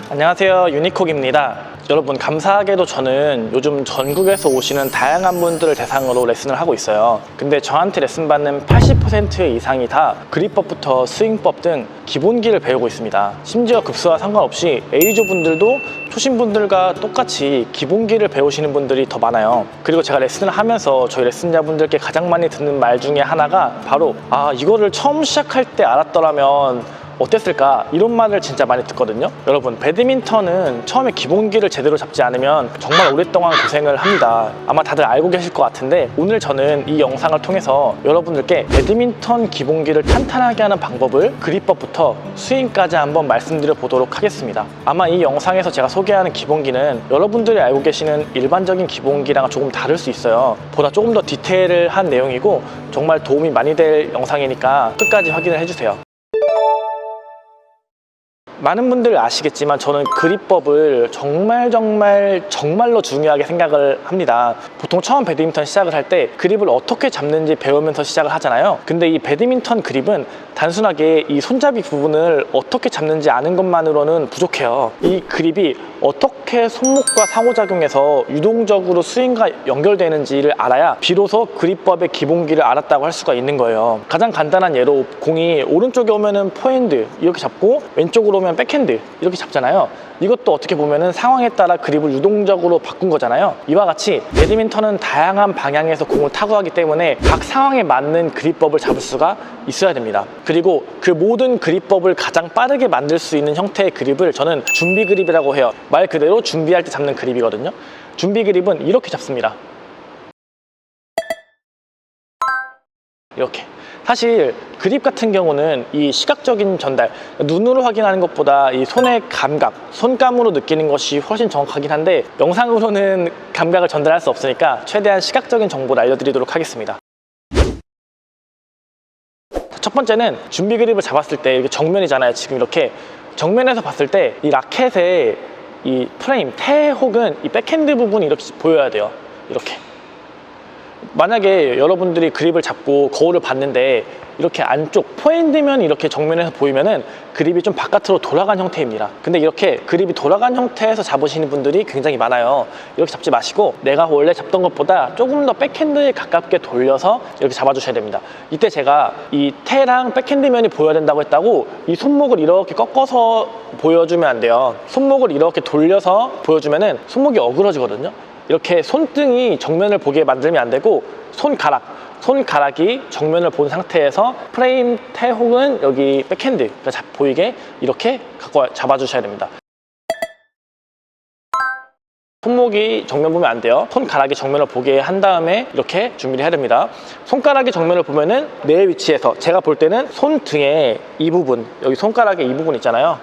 안녕하세요, 유니콕입니다. 여러분, 감사하게도 저는 요즘 전국에서 오시는 다양한 분들을 대상으로 레슨을 하고 있어요. 근데 저한테 레슨 받는 80% 이상이 다 그립법부터 스윙법 등 기본기를 배우고 있습니다. 심지어 급수와 상관없이 A조 분들도 초심분들과 똑같이 기본기를 배우시는 분들이 더 많아요. 그리고 제가 레슨을 하면서 저희 레슨자분들께 가장 많이 듣는 말 중에 하나가 바로 이거를 처음 시작할 때 알았더라면 어땠을까? 이런 말을 진짜 많이 듣거든요. 여러분, 배드민턴은 처음에 기본기를 제대로 잡지 않으면 정말 오랫동안 고생을 합니다. 아마 다들 알고 계실 것 같은데, 오늘 저는 이 영상을 통해서 여러분들께 배드민턴 기본기를 탄탄하게 하는 방법을 그립법부터 스윙까지 한번 말씀드려 보도록 하겠습니다. 아마 이 영상에서 제가 소개하는 기본기는 여러분들이 알고 계시는 일반적인 기본기랑 조금 다를 수 있어요. 보다 조금 더 디테일한 내용이고 정말 도움이 많이 될 영상이니까 끝까지 확인을 해주세요. 많은 분들 아시겠지만 저는 그립법을 정말로 중요하게 생각을 합니다. 보통 처음 배드민턴 시작을 할 때 그립을 어떻게 잡는지 배우면서 시작을 하잖아요. 근데 이 배드민턴 그립은 단순하게 이 손잡이 부분을 어떻게 잡는지 아는 것만으로는 부족해요. 이 그립이 어떻게 손목과 상호작용해서 유동적으로 스윙과 연결되는지를 알아야 비로소 그립법의 기본기를 알았다고 할 수가 있는 거예요. 가장 간단한 예로, 공이 오른쪽에 오면은 포핸드 이렇게 잡고 왼쪽으로 오면 백핸드 이렇게 잡잖아요. 이것도 어떻게 보면은 상황에 따라 그립을 유동적으로 바꾼 거잖아요. 이와 같이 배드민턴은 다양한 방향에서 공을 타고 하기 때문에 각 상황에 맞는 그립법을 잡을 수가 있어야 됩니다. 그리고 그 모든 그립법을 가장 빠르게 만들 수 있는 형태의 그립을 저는 준비 그립이라고 해요. 말 그대로 준비할 때 잡는 그립이거든요. 준비 그립은 이렇게 잡습니다. 이렇게. 사실 그립 같은 경우는 이 시각적인 전달, 눈으로 확인하는 것보다 이 손의 감각, 손감으로 느끼는 것이 훨씬 정확하긴 한데 영상으로는 감각을 전달할 수 없으니까 최대한 시각적인 정보를 알려드리도록 하겠습니다. 첫 번째는 준비 그립을 잡았을 때 이렇게 정면이잖아요. 지금 이렇게 정면에서 봤을 때 이 라켓의 이 프레임, 태 혹은 이 백핸드 부분이 이렇게 보여야 돼요. 이렇게. 만약에 여러분들이 그립을 잡고 거울을 봤는데 이렇게 안쪽 포핸드면 이렇게 정면에서 보이면은 그립이 좀 바깥으로 돌아간 형태입니다. 근데 이렇게 그립이 돌아간 형태에서 잡으시는 분들이 굉장히 많아요. 이렇게 잡지 마시고 내가 원래 잡던 것보다 조금 더 백핸드에 가깝게 돌려서 이렇게 잡아주셔야 됩니다. 이때 제가 이 태랑 백핸드 면이 보여야 된다고 했다고 이 손목을 이렇게 꺾어서 보여주면 안 돼요. 손목을 이렇게 돌려서 보여주면은 손목이 어그러지거든요. 이렇게 손등이 정면을 보게 만들면 안 되고 손가락이 정면을 본 상태에서 프레임 태 혹은 여기 백핸드가 보이게 이렇게 갖고 잡아주셔야 됩니다. 손목이 정면 보면 안 돼요. 손가락이 정면을 보게 한 다음에 이렇게 준비를 해야 됩니다. 손가락이 정면을 보면은 내 위치에서 제가 볼 때는 손등의 이 부분, 여기 손가락의 이 부분 있잖아요.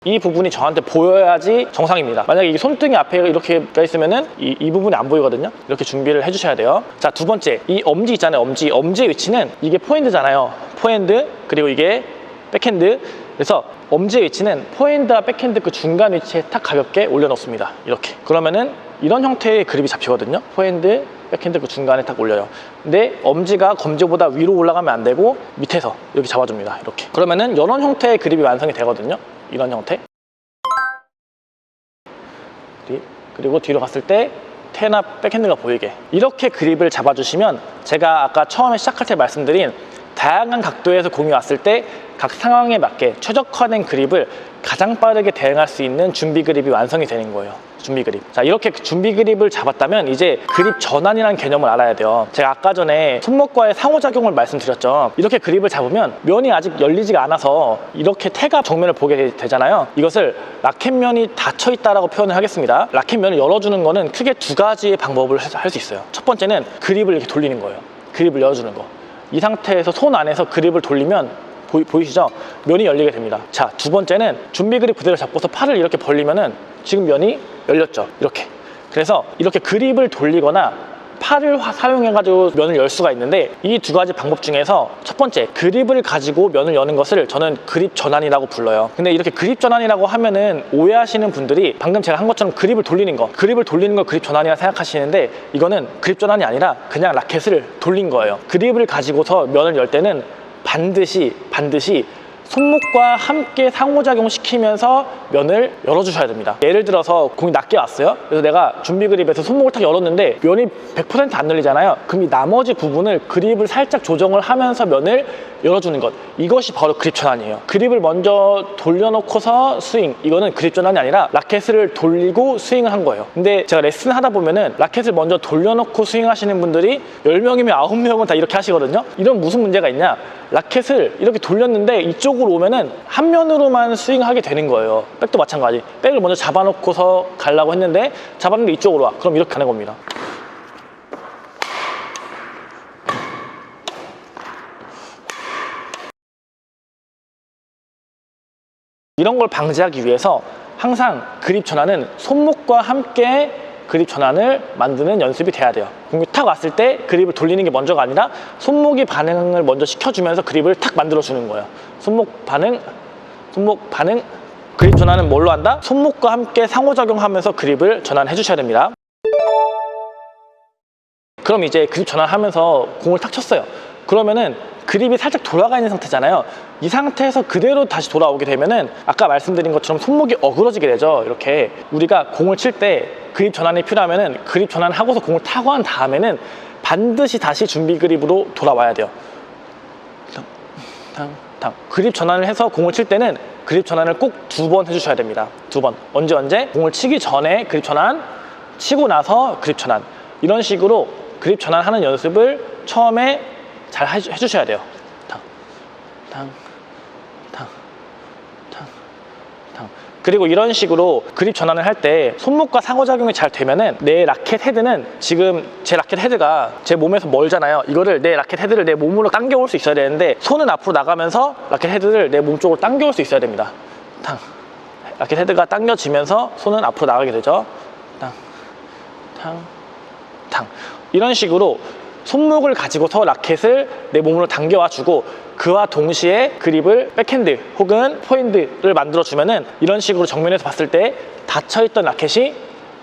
이 부분이 저한테 보여야지 정상입니다. 만약에 이 손등이 앞에 이렇게 있으면은 이 부분이 안 보이거든요. 이렇게 준비를 해주셔야 돼요. 자, 두 번째, 이 엄지 있잖아요. 엄지의 위치는 이게 포핸드잖아요. 포핸드, 그리고 이게 백핸드. 그래서 엄지의 위치는 포핸드와 백핸드 그 중간 위치에 탁 가볍게 올려놓습니다. 이렇게. 그러면은 이런 형태의 그립이 잡히거든요. 포핸드, 백핸드 그 중간에 딱 올려요. 근데 엄지가 검지보다 위로 올라가면 안 되고 밑에서 이렇게 잡아줍니다. 이렇게. 그러면은 이런 형태의 그립이 완성이 되거든요. 이런 형태. 그리고 뒤로 갔을 때 태나 백핸드가 보이게 이렇게 그립을 잡아주시면 제가 아까 처음에 시작할 때 말씀드린 다양한 각도에서 공이 왔을 때 각 상황에 맞게 최적화된 그립을 가장 빠르게 대응할 수 있는 준비 그립이 완성이 되는 거예요. 준비 그립. 자, 이렇게 준비 그립을 잡았다면 이제 그립 전환이라는 개념을 알아야 돼요. 제가 아까 전에 손목과의 상호작용을 말씀드렸죠. 이렇게 그립을 잡으면 면이 아직 열리지가 않아서 이렇게 태가 정면을 보게 되잖아요. 이것을 라켓면이 닫혀 있다라고 표현을 하겠습니다. 라켓면을 열어주는 거는 크게 두 가지의 방법을 할 수 있어요. 첫 번째는 그립을 이렇게 돌리는 거예요. 그립을 열어주는 거. 이 상태에서 손 안에서 그립을 돌리면 보이시죠? 면이 열리게 됩니다. 자, 두 번째는 준비 그립 그대로 잡고서 팔을 이렇게 벌리면은 지금 면이 열렸죠. 이렇게. 그래서 이렇게 그립을 돌리거나 팔을 사용해가지고 면을 열 수가 있는데 이 두 가지 방법 중에서 첫 번째, 그립을 가지고 면을 여는 것을 저는 그립 전환이라고 불러요. 근데 이렇게 그립 전환이라고 하면은 오해하시는 분들이 방금 제가 한 것처럼 그립을 돌리는 걸 그립 전환이라 생각하시는데 이거는 그립 전환이 아니라 그냥 라켓을 돌린 거예요. 그립을 가지고서 면을 열 때는 반드시 손목과 함께 상호작용시키면서 면을 열어주셔야 됩니다. 예를 들어서 공이 낮게 왔어요. 그래서 내가 준비 그립에서 손목을 딱 열었는데 면이 100% 안 열리잖아요. 그럼 이 나머지 부분을 그립을 살짝 조정을 하면서 면을 열어주는 것, 이것이 바로 그립 전환이에요. 그립을 먼저 돌려놓고서 스윙, 이거는 그립 전환이 아니라 라켓을 돌리고 스윙을 한 거예요. 근데 제가 레슨 하다 보면은 라켓을 먼저 돌려놓고 스윙하시는 분들이 10명이면 9명은 다 이렇게 하시거든요. 이런 무슨 문제가 있냐, 라켓을 이렇게 돌렸는데 이쪽으로 오면은 한 면으로만 스윙하게 되는 거예요. 백도 마찬가지. 백을 먼저 잡아놓고서 가려고 했는데 잡았는데 이쪽으로 와. 그럼 이렇게 가는 겁니다. 이런 걸 방지하기 위해서 항상 그립 전환은 손목과 함께 그립 전환을 만드는 연습이 돼야 돼요. 공이 탁 왔을 때 그립을 돌리는 게 먼저가 아니라 손목이 반응을 먼저 시켜주면서 그립을 탁 만들어주는 거예요. 손목 반응, 손목 반응. 그립 전환은 뭘로 한다? 손목과 함께 상호작용하면서 그립을 전환해 주셔야 됩니다. 그럼 이제 그립 전환하면서 공을 탁 쳤어요. 그러면은 그립이 살짝 돌아가 있는 상태잖아요. 이 상태에서 그대로 다시 돌아오게 되면은 아까 말씀드린 것처럼 손목이 어그러지게 되죠. 이렇게 우리가 공을 칠 때 그립 전환이 필요하면은 그립 전환하고서 공을 타고 한 다음에는 반드시 다시 준비 그립으로 돌아와야 돼요. 그립 전환을 해서 공을 칠 때는 그립 전환을 꼭 2번 해주셔야 됩니다. 2번. 언제? 공을 치기 전에 그립 전환, 치고 나서 그립 전환. 이런 식으로 그립 전환하는 연습을 처음에 잘 해주셔야 돼요. 그리고 이런 식으로 그립 전환을 할 때 손목과 상호작용이 잘 되면은 내 라켓 헤드는, 지금 제 라켓 헤드가 제 몸에서 멀잖아요. 이거를 내 라켓 헤드를 내 몸으로 당겨올 수 있어야 되는데 손은 앞으로 나가면서 라켓 헤드를 내 몸 쪽으로 당겨올 수 있어야 됩니다. 라켓 헤드가 당겨지면서 손은 앞으로 나가게 되죠. 이런 식으로 손목을 가지고서 라켓을 내 몸으로 당겨와 주고 그와 동시에 그립을 백핸드 혹은 포핸드를 만들어주면은 이런 식으로 정면에서 봤을 때 닫혀있던 라켓이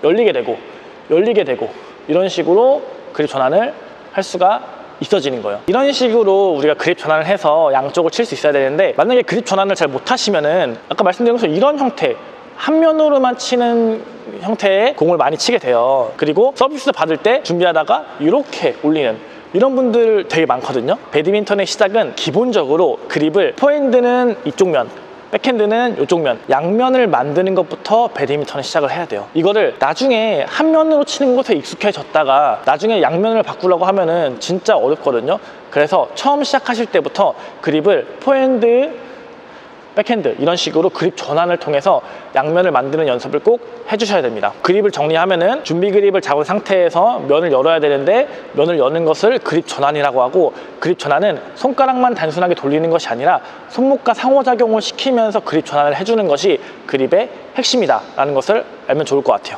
열리게 되고 이런 식으로 그립 전환을 할 수가 있어지는 거예요. 이런 식으로 우리가 그립 전환을 해서 양쪽을 칠 수 있어야 되는데, 만약에 그립 전환을 잘 못하시면은 아까 말씀드린 것처럼 이런 형태, 한 면으로만 치는 형태의 공을 많이 치게 돼요. 그리고 서비스 받을 때 준비하다가 이렇게 올리는 이런 분들 되게 많거든요. 배드민턴의 시작은 기본적으로 그립을, 포핸드는 이쪽 면, 백핸드는 이쪽 면, 양면을 만드는 것부터 배드민턴을 시작을 해야 돼요. 이거를 나중에 한 면으로 치는 것에 익숙해졌다가 나중에 양면을 바꾸려고 하면은 진짜 어렵거든요. 그래서 처음 시작하실 때부터 그립을 포핸드, 백핸드 이런 식으로 그립 전환을 통해서 양면을 만드는 연습을 꼭 해주셔야 됩니다. 그립을 정리하면은 준비 그립을 잡은 상태에서 면을 열어야 되는데, 면을 여는 것을 그립 전환이라고 하고, 그립 전환은 손가락만 단순하게 돌리는 것이 아니라 손목과 상호작용을 시키면서 그립 전환을 해주는 것이 그립의 핵심이다 라는 것을 알면 좋을 것 같아요.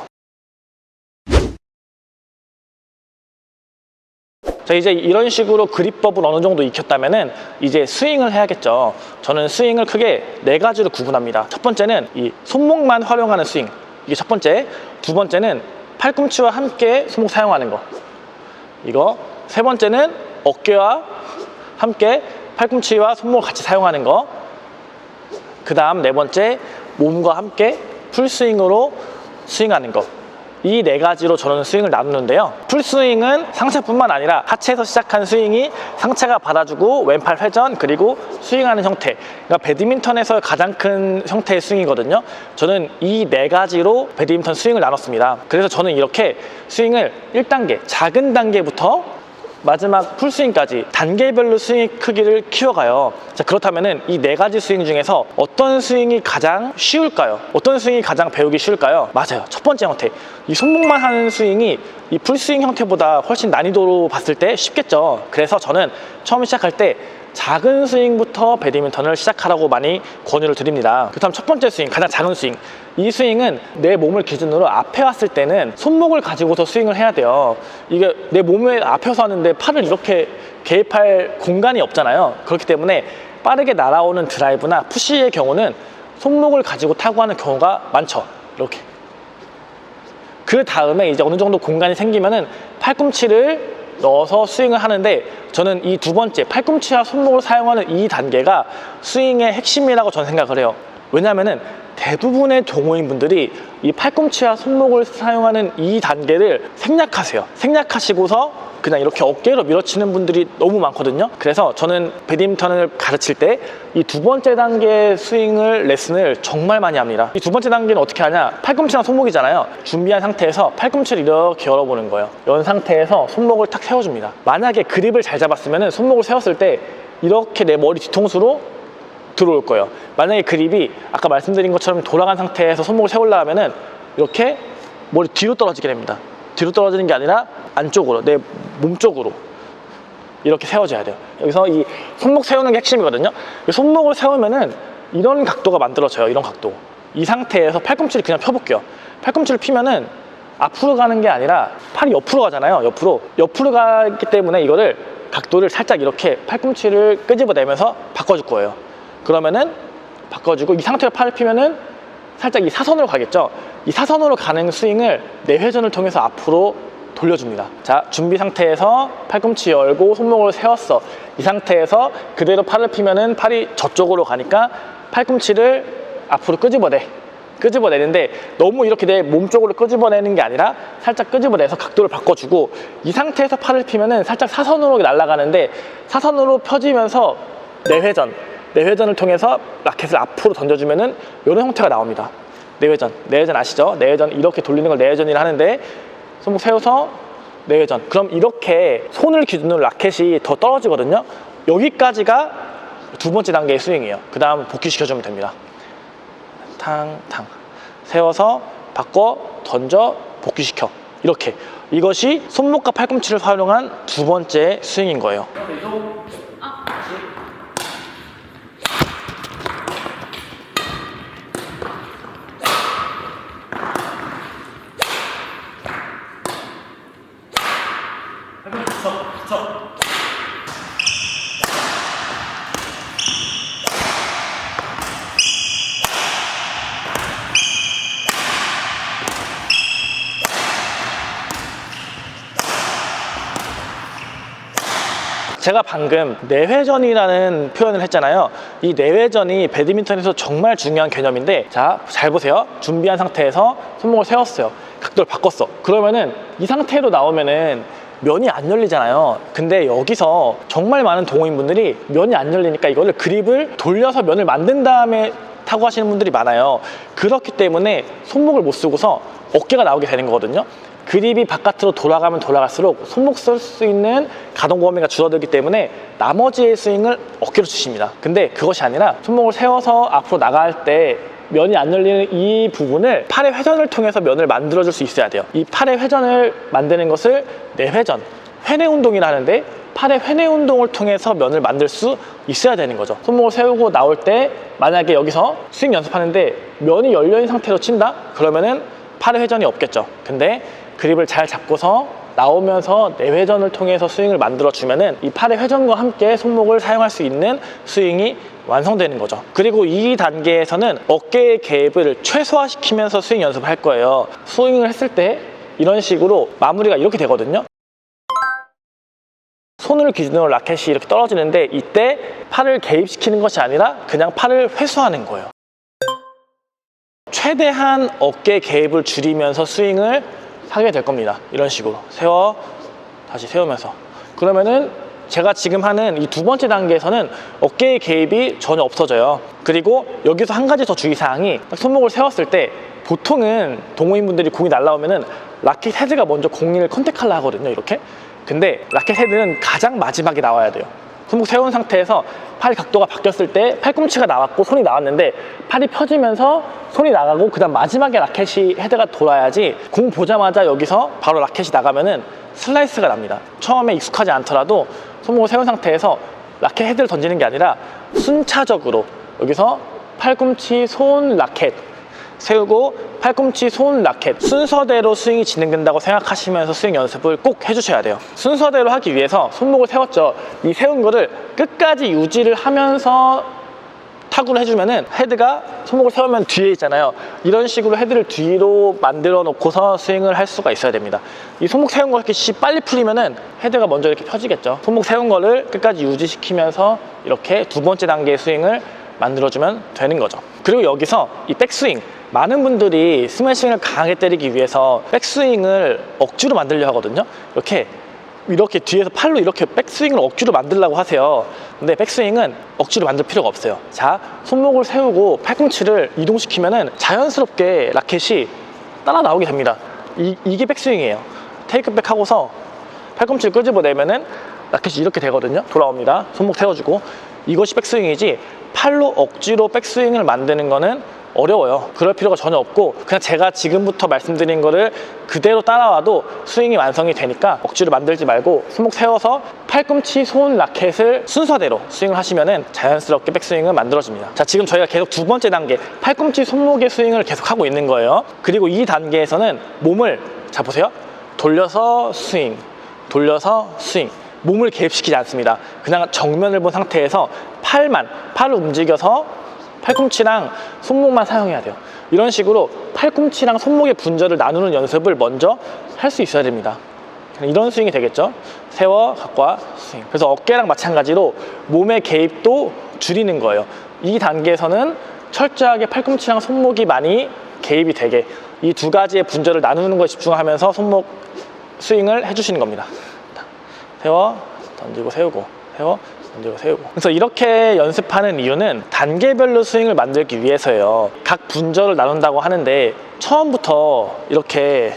자, 이제 이런 식으로 그립법을 어느 정도 익혔다면은 이제 스윙을 해야겠죠. 저는 스윙을 크게 4가지로 구분합니다. 첫 번째는 이 손목만 활용하는 스윙, 이게 첫 번째. 두 번째는 팔꿈치와 함께 손목 사용하는 거, 이거. 세 번째는 어깨와 함께 팔꿈치와 손목을 같이 사용하는 거. 그 다음 네 번째, 몸과 함께 풀스윙으로 스윙하는 거. 이 4가지로 저는 스윙을 나누는데요. 풀스윙은 상체뿐만 아니라 하체에서 시작한 스윙이 상체가 받아주고 왼팔 회전, 그리고 스윙하는 형태. 그러니까 배드민턴에서 가장 큰 형태의 스윙이거든요. 저는 이 4가지로 배드민턴 스윙을 나눴습니다. 그래서 저는 이렇게 스윙을 1단계, 작은 단계부터 마지막 풀스윙까지 단계별로 스윙 크기를 키워가요. 자, 그렇다면은 이 4가지 스윙 중에서 어떤 스윙이 가장 쉬울까요? 어떤 스윙이 가장 배우기 쉬울까요? 맞아요. 첫 번째 형태. 이 손목만 하는 스윙이 이 풀스윙 형태보다 훨씬 난이도로 봤을 때 쉽겠죠. 그래서 저는 처음 시작할 때 작은 스윙부터 배드민턴을 시작하라고 많이 권유를 드립니다. 그다음 첫 번째 스윙, 가장 작은 스윙. 이 스윙은 내 몸을 기준으로 앞에 왔을 때는 손목을 가지고서 스윙을 해야 돼요. 이게 내 몸에 앞에서 하는데 팔을 이렇게 개입할 공간이 없잖아요. 그렇기 때문에 빠르게 날아오는 드라이브나 푸시의 경우는 손목을 가지고 타고 하는 경우가 많죠. 이렇게. 그 다음에 이제 어느 정도 공간이 생기면은 팔꿈치를 넣어서 스윙을 하는데 저는 이 두 번째 팔꿈치와 손목을 사용하는 이 단계가 스윙의 핵심이라고 저는 생각을 해요. 왜냐하면은 대부분의 동호인분들이 이 팔꿈치와 손목을 사용하는 이 단계를 생략하세요. 생략하시고서 그냥 이렇게 어깨로 밀어치는 분들이 너무 많거든요. 그래서 저는 배드민턴을 가르칠 때 이 두 번째 단계 스윙을 레슨을 정말 많이 합니다. 이 두 번째 단계는 어떻게 하냐, 팔꿈치랑 손목이잖아요. 준비한 상태에서 팔꿈치를 이렇게 열어보는 거예요. 연 상태에서 손목을 탁 세워줍니다. 만약에 그립을 잘 잡았으면 손목을 세웠을 때 이렇게 내 머리 뒤통수로 들어올 거예요. 만약에 그립이 아까 말씀드린 것처럼 돌아간 상태에서 손목을 세우려면 이렇게 머리 뒤로 떨어지게 됩니다. 뒤로 떨어지는 게 아니라 안쪽으로, 내 몸 쪽으로 이렇게 세워줘야 돼요. 여기서 이 손목 세우는 게 핵심이거든요. 손목을 세우면은 이런 각도가 만들어져요. 이런 각도. 이 상태에서 팔꿈치를 그냥 펴볼게요. 팔꿈치를 피면은 앞으로 가는 게 아니라 팔이 옆으로 가잖아요. 옆으로 가기 때문에 이거를 각도를 살짝 이렇게 팔꿈치를 끄집어내면서 바꿔줄 거예요. 그러면은 바꿔주고 이 상태로 팔을 피면은 살짝 이 사선으로 가겠죠. 이 사선으로 가는 스윙을 내회전을 통해서 앞으로 돌려줍니다. 자, 준비 상태에서 팔꿈치 열고 손목을 세웠어. 이 상태에서 그대로 팔을 피면은 팔이 저쪽으로 가니까 팔꿈치를 앞으로 끄집어내는데 너무 이렇게 내 몸 쪽으로 끄집어내는 게 아니라 살짝 끄집어내서 각도를 바꿔주고 이 상태에서 팔을 피면은 살짝 사선으로 날아가는데 사선으로 펴지면서 내회전을 통해서 라켓을 앞으로 던져주면은 이런 형태가 나옵니다. 내회전 아시죠? 내회전 이렇게 돌리는 걸 내회전이라 하는데 손목 세워서 내회전. 그럼 이렇게 손을 기준으로 라켓이 더 떨어지거든요. 여기까지가 두 번째 단계의 스윙이에요. 그 다음 복귀시켜주면 됩니다. 탕탕 세워서 바꿔 던져 복귀시켜. 이렇게 이것이 손목과 팔꿈치를 활용한 두 번째 스윙인 거예요. 제가 방금 내회전이라는 표현을 했잖아요. 이 내회전이 배드민턴에서 정말 중요한 개념인데, 자, 잘 보세요. 준비한 상태에서 손목을 세웠어요. 각도를 바꿨어. 그러면은 이 상태로 나오면은 면이 안 열리잖아요. 근데 여기서 정말 많은 동호인분들이 면이 안 열리니까 이거를 그립을 돌려서 면을 만든 다음에 타고 하시는 분들이 많아요. 그렇기 때문에 손목을 못 쓰고서 어깨가 나오게 되는 거거든요. 그립이 바깥으로 돌아가면 돌아갈수록 손목 쓸 수 있는 가동 범위가 줄어들기 때문에 나머지의 스윙을 어깨로 치십니다. 근데 그것이 아니라 손목을 세워서 앞으로 나갈 때 면이 안 열리는 이 부분을 팔의 회전을 통해서 면을 만들어줄 수 있어야 돼요. 이 팔의 회전을 만드는 것을 내회전, 회내 운동이라 하는데 팔의 회내 운동을 통해서 면을 만들 수 있어야 되는 거죠. 손목을 세우고 나올 때 만약에 여기서 스윙 연습하는데 면이 열려있는 상태로 친다? 그러면은 팔의 회전이 없겠죠. 근데 그립을 잘 잡고서 나오면서 내회전을 통해서 스윙을 만들어주면은 이 팔의 회전과 함께 손목을 사용할 수 있는 스윙이 완성되는 거죠. 그리고 이 단계에서는 어깨의 갭을 최소화시키면서 스윙 연습을 할 거예요. 스윙을 했을 때 이런 식으로 마무리가 이렇게 되거든요. 손을 기준으로 라켓이 이렇게 떨어지는데 이때 팔을 개입시키는 것이 아니라 그냥 팔을 회수하는 거예요. 최대한 어깨 개입을 줄이면서 스윙을 하게 될 겁니다. 이런 식으로 세워, 다시 세우면서. 그러면은 제가 지금 하는 이 두 번째 단계에서는 어깨의 개입이 전혀 없어져요. 그리고 여기서 한 가지 더 주의사항이, 손목을 세웠을 때 보통은 동호인분들이 공이 날라오면은 라켓 헤드가 먼저 공을 컨택하려 하거든요. 이렇게. 근데 라켓 헤드는 가장 마지막에 나와야 돼요. 손목 세운 상태에서 팔 각도가 바뀌었을 때 팔꿈치가 나왔고 손이 나왔는데 팔이 펴지면서 손이 나가고 그 다음 마지막에 라켓이 헤드가 돌아야지, 공 보자마자 여기서 바로 라켓이 나가면은 슬라이스가 납니다. 처음에 익숙하지 않더라도 손목을 세운 상태에서 라켓 헤드를 던지는 게 아니라 순차적으로 여기서 팔꿈치, 손, 라켓 세우고 팔꿈치, 손, 라켓 순서대로 스윙이 진행된다고 생각하시면서 스윙 연습을 꼭 해주셔야 돼요. 순서대로 하기 위해서 손목을 세웠죠. 이 세운 거를 끝까지 유지를 하면서 타구를 해주면은 헤드가 손목을 세우면 뒤에 있잖아요. 이런 식으로 헤드를 뒤로 만들어 놓고서 스윙을 할 수가 있어야 됩니다. 이 손목 세운 거 이렇게 빨리 풀리면은 헤드가 먼저 이렇게 펴지겠죠. 손목 세운 거를 끝까지 유지시키면서 이렇게 두 번째 단계의 스윙을 만들어주면 되는 거죠. 그리고 여기서 이 백스윙, 많은 분들이 스매싱을 강하게 때리기 위해서 백스윙을 억지로 만들려 하거든요. 이렇게 뒤에서 팔로 이렇게 백스윙을 억지로 만들려고 하세요. 근데 백스윙은 억지로 만들 필요가 없어요. 자, 손목을 세우고 팔꿈치를 이동시키면은 자연스럽게 라켓이 따라 나오게 됩니다. 이게 백스윙이에요. 테이크백 하고서 팔꿈치를 끄집어내면은 라켓이 이렇게 되거든요. 돌아옵니다. 손목 세워주고. 이것이 백스윙이지, 팔로 억지로 백스윙을 만드는 거는 어려워요. 그럴 필요가 전혀 없고, 그냥 제가 지금부터 말씀드린 거를 그대로 따라와도 스윙이 완성이 되니까 억지로 만들지 말고 손목 세워서 팔꿈치, 손, 라켓을 순서대로 스윙을 하시면은 자연스럽게 백스윙을 만들어집니다. 자, 지금 저희가 계속 두 번째 단계 팔꿈치, 손목의 스윙을 계속 하고 있는 거예요. 그리고 이 단계에서는 몸을, 자 보세요, 돌려서 스윙, 돌려서 스윙. 몸을 개입시키지 않습니다. 그냥 정면을 본 상태에서 팔을 움직여서 팔꿈치랑 손목만 사용해야 돼요. 이런 식으로 팔꿈치랑 손목의 분절을 나누는 연습을 먼저 할 수 있어야 됩니다. 이런 스윙이 되겠죠. 세워, 갖고 와, 스윙. 그래서 어깨랑 마찬가지로 몸의 개입도 줄이는 거예요. 이 단계에서는 철저하게 팔꿈치랑 손목이 많이 개입이 되게 이 두 가지의 분절을 나누는 것에 집중하면서 손목 스윙을 해주시는 겁니다. 세워, 던지고 세우고, 세워, 던지고 세우고. 그래서 이렇게 연습하는 이유는 단계별로 스윙을 만들기 위해서예요. 각 분절을 나눈다고 하는데 처음부터 이렇게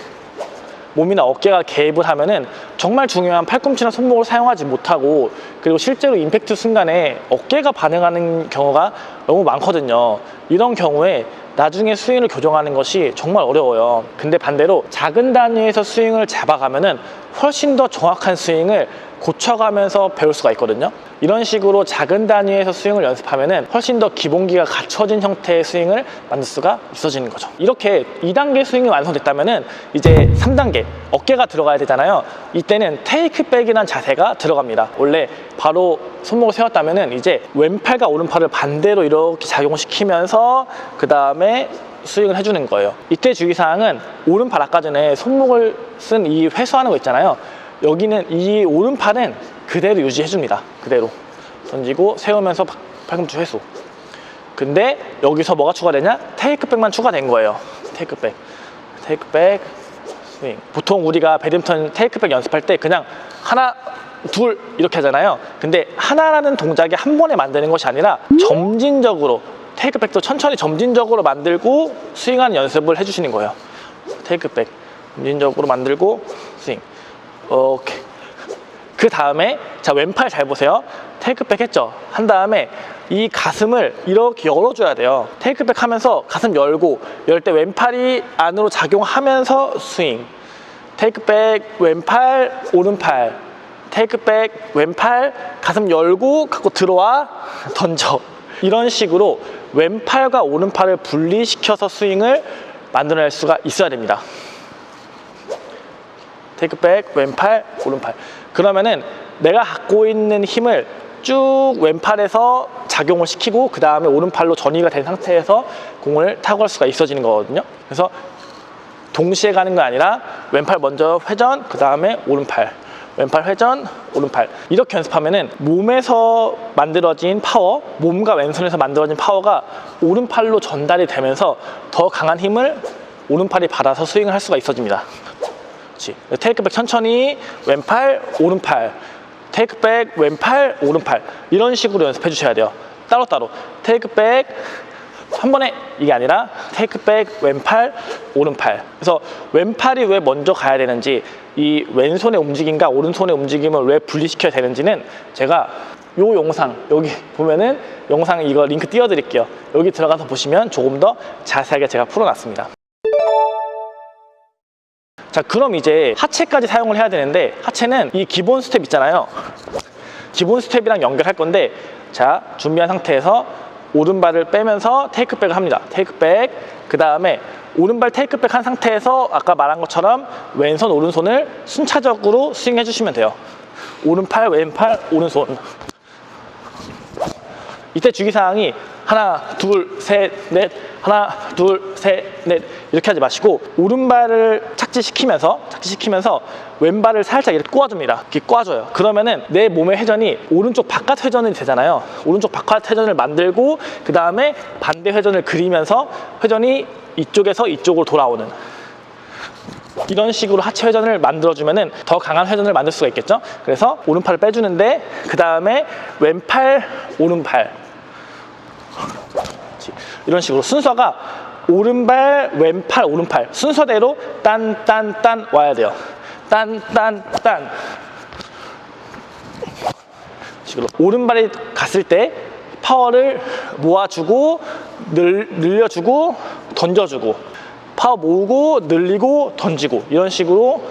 몸이나 어깨가 개입을 하면은 정말 중요한 팔꿈치나 손목을 사용하지 못하고, 그리고 실제로 임팩트 순간에 어깨가 반응하는 경우가 너무 많거든요. 이런 경우에 나중에 스윙을 교정하는 것이 정말 어려워요. 근데 반대로 작은 단위에서 스윙을 잡아가면은 훨씬 더 정확한 스윙을 고쳐가면서 배울 수가 있거든요. 이런 식으로 작은 단위에서 스윙을 연습하면은 훨씬 더 기본기가 갖춰진 형태의 스윙을 만들 수가 있어지는 거죠. 이렇게 2단계 스윙이 완성됐다면은 이제 3단계 어깨가 들어가야 되잖아요. 이때는 테이크백이라는 자세가 들어갑니다. 원래 바로 손목을 세웠다면은 이제 왼팔과 오른팔을 반대로 이렇게 작용시키면서 그 다음에 스윙을 해주는 거예요. 이때 주의사항은 오른팔, 아까 전에 손목을 쓴 이 회수하는 거 있잖아요. 여기는 이 오른팔은 그대로 유지해줍니다. 그대로 던지고 세우면서 팔꿈치 회수. 근데 여기서 뭐가 추가되냐? 테이크백만 추가된 거예요. 테이크백 스윙. 보통 우리가 배드민턴 테이크백 연습할 때 그냥 하나, 둘 이렇게 하잖아요. 근데 하나라는 동작이 한 번에 만드는 것이 아니라 점진적으로, 테이크백도 천천히 점진적으로 만들고 스윙하는 연습을 해주시는 거예요. 테이크백 점진적으로 만들고 스윙. 오케이. 그 다음에 자, 왼팔 잘 보세요. 테이크백 했죠? 한 다음에 이 가슴을 이렇게 열어줘야 돼요. 테이크백 하면서 가슴 열고, 열 때 왼팔이 안으로 작용하면서 스윙. 테이크백, 왼팔, 오른팔. 테이크백, 왼팔, 가슴 열고 갖고 들어와, 던져. 이런 식으로 왼팔과 오른팔을 분리시켜서 스윙을 만들어낼 수가 있어야 됩니다. 테이크백, 왼팔, 오른팔. 그러면은 내가 갖고 있는 힘을 쭉 왼팔에서 작용을 시키고 그 다음에 오른팔로 전이가 된 상태에서 공을 타고 갈 수가 있어지는 거거든요. 그래서 동시에 가는 거 아니라 왼팔 먼저 회전, 그 다음에 오른팔, 왼팔 회전, 오른팔. 이렇게 연습하면은 몸에서 만들어진 파워, 몸과 왼손에서 만들어진 파워가 오른팔로 전달이 되면서 더 강한 힘을 오른팔이 받아서 스윙을 할 수가 있어집니다. 테이크백 천천히 왼팔, 오른팔, 테이크백, 왼팔, 오른팔. 이런 식으로 연습해 주셔야 돼요. 따로따로 테이크백 한 번에 이게 아니라 테이크백, 왼팔, 오른팔. 그래서 왼팔이 왜 먼저 가야 되는지, 이 왼손의 움직임과 오른손의 움직임을 왜 분리시켜야 되는지는 제가 요 영상, 여기 보면은 영상 이거 링크 띄워 드릴게요. 여기 들어가서 보시면 조금 더 자세하게 제가 풀어놨습니다. 자, 그럼 이제 하체까지 사용을 해야 되는데, 하체는 이 기본 스텝 있잖아요. 기본 스텝이랑 연결할 건데, 자, 준비한 상태에서 오른발을 빼면서 테이크백을 합니다. 테이크백. 그 다음에 오른발 테이크백 한 상태에서 아까 말한 것처럼 왼손, 오른손을 순차적으로 스윙해 주시면 돼요. 오른팔, 왼팔, 오른손. 이때 주의사항이 하나, 둘, 셋, 넷, 하나, 둘, 셋, 넷 이렇게 하지 마시고 오른발을 착지시키면서 왼발을 살짝 이렇게 꼬아줍니다. 이렇게 꼬아줘요. 그러면은 내 몸의 회전이 오른쪽 바깥 회전이 되잖아요. 오른쪽 바깥 회전을 만들고 그 다음에 반대 회전을 그리면서 회전이 이쪽에서 이쪽으로 돌아오는 이런 식으로 하체 회전을 만들어주면은 더 강한 회전을 만들 수가 있겠죠. 그래서 오른팔을 빼주는데 그 다음에 왼팔, 오른팔 이런 식으로 순서가 오른발, 왼팔, 오른팔 순서대로 딴, 딴, 딴 와야 돼요. 딴, 딴, 딴 식으로 오른발이 갔을 때 파워를 모아주고 늘려주고 던져주고 파워 모으고 늘리고 던지고 이런 식으로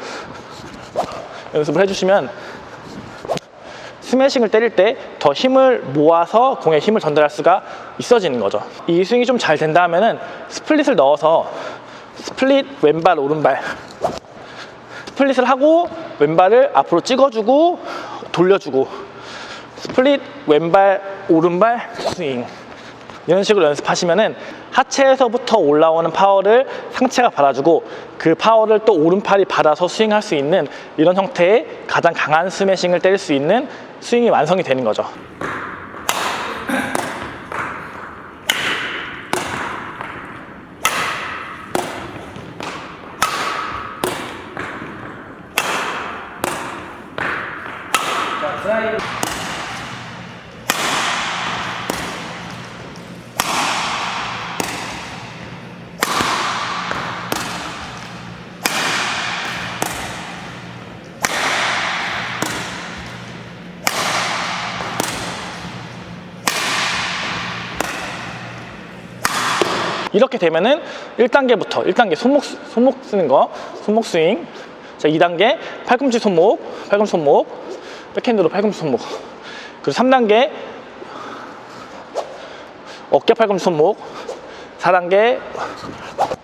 연습을 해주시면 스매싱을 때릴 때 더 힘을 모아서 공에 힘을 전달할 수가 있어지는 거죠. 이 스윙이 좀 잘 된다 하면은 스플릿을 넣어서 스플릿 왼발 오른발 스플릿을 하고 왼발을 앞으로 찍어주고 돌려주고 스플릿 왼발 오른발 스윙 이런 식으로 연습하시면은 하체에서부터 올라오는 파워를 상체가 받아주고 그 파워를 또 오른팔이 받아서 스윙할 수 있는 이런 형태의 가장 강한 스매싱을 때릴 수 있는 스윙이 완성이 되는 거죠. 자, 드라이브. 이렇게 되면은 1단계부터 1단계 손목 쓰는 거 손목 스윙. 자, 2단계 팔꿈치 손목 백핸드로 팔꿈치 손목. 그리고 3단계 어깨 팔꿈치 손목. 4단계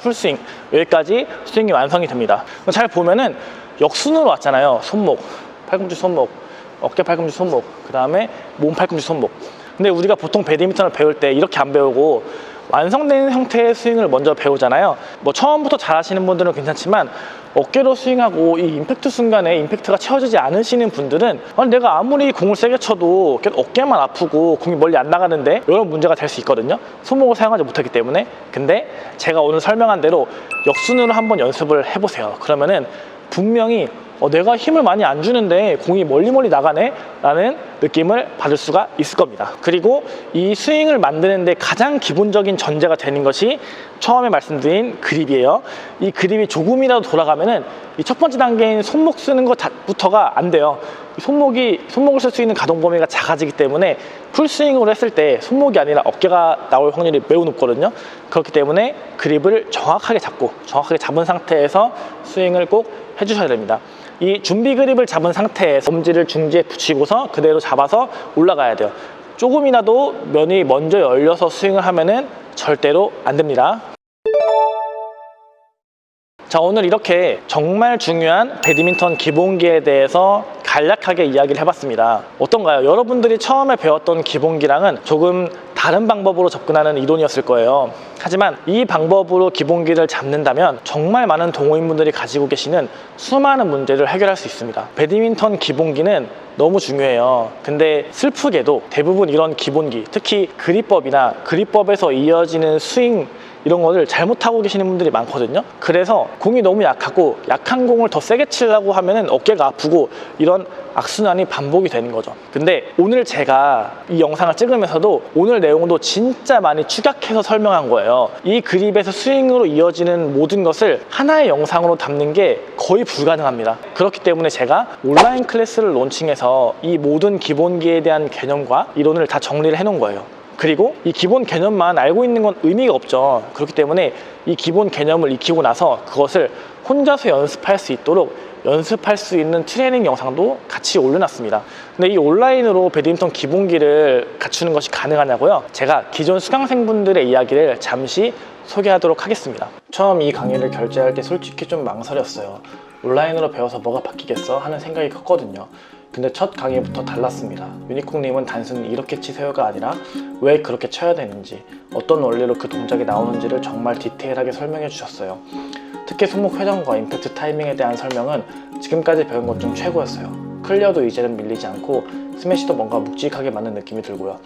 풀스윙. 여기까지 스윙이 완성이 됩니다. 잘 보면은 역순으로 왔잖아요. 손목, 팔꿈치 손목, 어깨 팔꿈치 손목, 그 다음에 몸 팔꿈치 손목. 근데 우리가 보통 배드민턴을 배울 때 이렇게 안 배우고 완성된 형태의 스윙을 먼저 배우잖아요. 뭐 처음부터 잘 하시는 분들은 괜찮지만 어깨로 스윙하고 이 임팩트 순간에 임팩트가 채워지지 않으시는 분들은 아니 내가 아무리 공을 세게 쳐도 어깨만 아프고 공이 멀리 안 나가는데 이런 문제가 될 수 있거든요. 손목을 사용하지 못하기 때문에. 근데 제가 오늘 설명한 대로 역순으로 한번 연습을 해보세요. 그러면은 분명히 내가 힘을 많이 안 주는데 공이 멀리 나가네 라는 느낌을 받을 수가 있을 겁니다. 그리고 이 스윙을 만드는데 가장 기본적인 전제가 되는 것이 처음에 말씀드린 그립이에요. 이 그립이 조금이라도 돌아가면은 이 첫 번째 단계인 손목 쓰는 것부터가 안 돼요. 손목을 쓸 수 있는 가동 범위가 작아지기 때문에 풀스윙으로 했을 때 손목이 아니라 어깨가 나올 확률이 매우 높거든요. 그렇기 때문에 그립을 정확하게 잡은 상태에서 스윙을 꼭 해주셔야 됩니다. 이 준비 그립을 잡은 상태에서 엄지를 중지에 붙이고서 그대로 잡아서 올라가야 돼요. 조금이라도 면이 먼저 열려서 스윙을 하면은 절대로 안 됩니다. 자, 오늘 이렇게 정말 중요한 배드민턴 기본기에 대해서 간략하게 이야기를 해봤습니다. 어떤가요? 여러분들이 처음에 배웠던 기본기랑은 조금 다른 방법으로 접근하는 이론이었을 거예요. 하지만 이 방법으로 기본기를 잡는다면 정말 많은 동호인분들이 가지고 계시는 수많은 문제를 해결할 수 있습니다. 배드민턴 기본기는 너무 중요해요. 근데 슬프게도 대부분 이런 기본기, 특히 그립법이나 그립법에서 이어지는 스윙 이런 거를 잘못하고 계시는 분들이 많거든요. 그래서 공이 너무 약하고 약한 공을 더 세게 치려고 하면은 어깨가 아프고 이런 악순환이 반복이 되는 거죠. 근데 오늘 제가 이 영상을 찍으면서도 오늘 내용도 진짜 많이 축약해서 설명한 거예요. 이 그립에서 스윙으로 이어지는 모든 것을 하나의 영상으로 담는 게 거의 불가능합니다. 그렇기 때문에 제가 온라인 클래스를 론칭해서 이 모든 기본기에 대한 개념과 이론을 다 정리를 해놓은 거예요. 그리고 이 기본 개념만 알고 있는 건 의미가 없죠. 그렇기 때문에 이 기본 개념을 익히고 나서 그것을 혼자서 연습할 수 있도록 연습할 수 있는 트레이닝 영상도 같이 올려놨습니다. 근데 이 온라인으로 배드민턴 기본기를 갖추는 것이 가능하냐고요? 제가 기존 수강생분들의 이야기를 잠시 소개하도록 하겠습니다. 처음 이 강의를 결제할 때 솔직히 좀 망설였어요. 온라인으로 배워서 뭐가 바뀌겠어? 하는 생각이 컸거든요. 근데 첫 강의부터 달랐습니다. 유니콩님은 단순히 이렇게 치세요가 아니라 왜 그렇게 쳐야 되는지, 어떤 원리로 그 동작이 나오는지를 정말 디테일하게 설명해 주셨어요. 특히 손목 회전과 임팩트 타이밍에 대한 설명은 지금까지 배운 것 중 최고였어요. 클리어도 이제는 밀리지 않고 스매시도 뭔가 묵직하게 맞는 느낌이 들고요.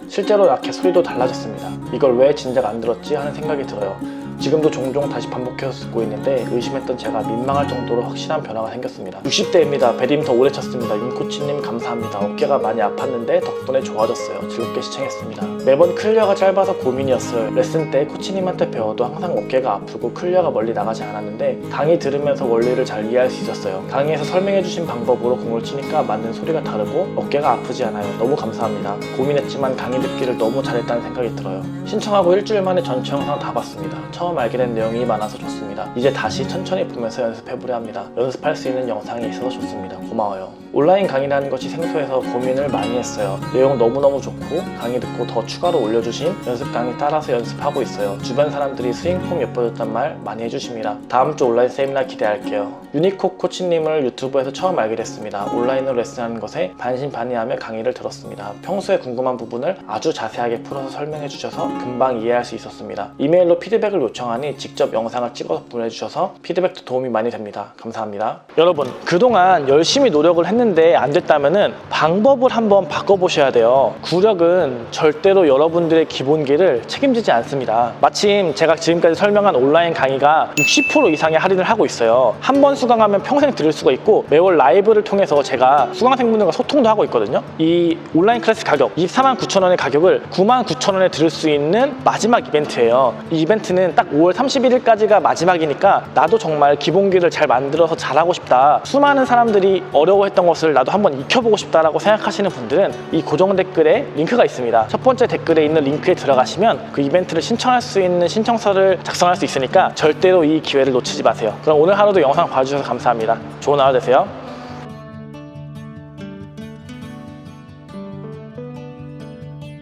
실제로 라켓 소리도 달라졌습니다. 이걸 왜 진작 안 들었지 하는 생각이 들어요. 지금도 종종 다시 반복해서 듣고 있는데 의심했던 제가 민망할 정도로 확실한 변화가 생겼습니다. 60대입니다. 배림 더 오래 쳤습니다. 윤코치님 감사합니다. 어깨가 많이 아팠는데 덕분에 좋아졌어요. 즐겁게 시청했습니다. 매번 클리어가 짧아서 고민이었어요. 레슨 때 코치님한테 배워도 항상 어깨가 아프고 클리어가 멀리 나가지 않았는데 강의 들으면서 원리를 잘 이해할 수 있었어요. 강의에서 설명해주신 방법으로 공을 치니까 맞는 소리가 다르고 어깨가 아프지 않아요. 너무 감사합니다. 고민했지만 강의 듣기를 너무 잘했다는 생각이 들어요. 신청하고 일주일 만에 전체 영상 다 봤습니다. 처음 알게 된 내용이 많아서 좋습니다. 이제 다시 천천히 보면서 연습해보려 합니다. 연습할 수 있는 영상이 있어서 좋습니다. 고마워요. 온라인 강의라는 것이 생소해서 고민을 많이 했어요. 내용 너무너무 좋고 강의 듣고 더 추가로 올려주신 연습 강의 따라서 연습하고 있어요. 주변 사람들이 스윙폼 예뻐졌단 말 많이 해주십니다. 다음 주 온라인 세미나 기대할게요. 유니콕 코치님을 유튜브에서 처음 알게 됐습니다. 온라인으로 레슨하는 것에 반신반의하며 강의를 들었습니다. 평소에 궁금한 부분을 아주 자세하게 풀어서 설명해 주셔서 금방 이해할 수 있었습니다. 이메일로 피드백을 요청하니 직접 영상을 찍어서 보내주셔서 피드백도 도움이 많이 됩니다. 감사합니다. 여러분, 그동안 열심히 노력을 했는데 안 됐다면은 방법을 한번 바꿔보셔야 돼요. 구력은 절대로 여러분들의 기본기를 책임지지 않습니다. 마침 제가 지금까지 설명한 온라인 강의가 60% 이상의 할인을 하고 있어요. 한 번 수강하면 평생 들을 수가 있고 매월 라이브를 통해서 제가 수강생분들과 소통도 하고 있거든요. 이 온라인 클래스 가격 249,000원의 가격을 99,000원에 들을 수 있는 마지막 이벤트예요. 이 이벤트는 딱 5월 31일까지가 마지막이니까 나도 정말 기본기를 잘 만들어서 잘하고 싶다, 수많은 사람들이 어려워했던 것을 나도 한번 익혀보고 싶다라고 생각하시는 분들은 이 고정 댓글에 링크가 있습니다. 첫 번째 댓글에 있는 링크에 들어가시면 그 이벤트를 신청할 수 있는 신청서를 작성할 수 있으니까 절대로 이 기회를 놓치지 마세요. 그럼 오늘 하루도 영상 봐주셔서 감사합니다. 좋은 하루 되세요.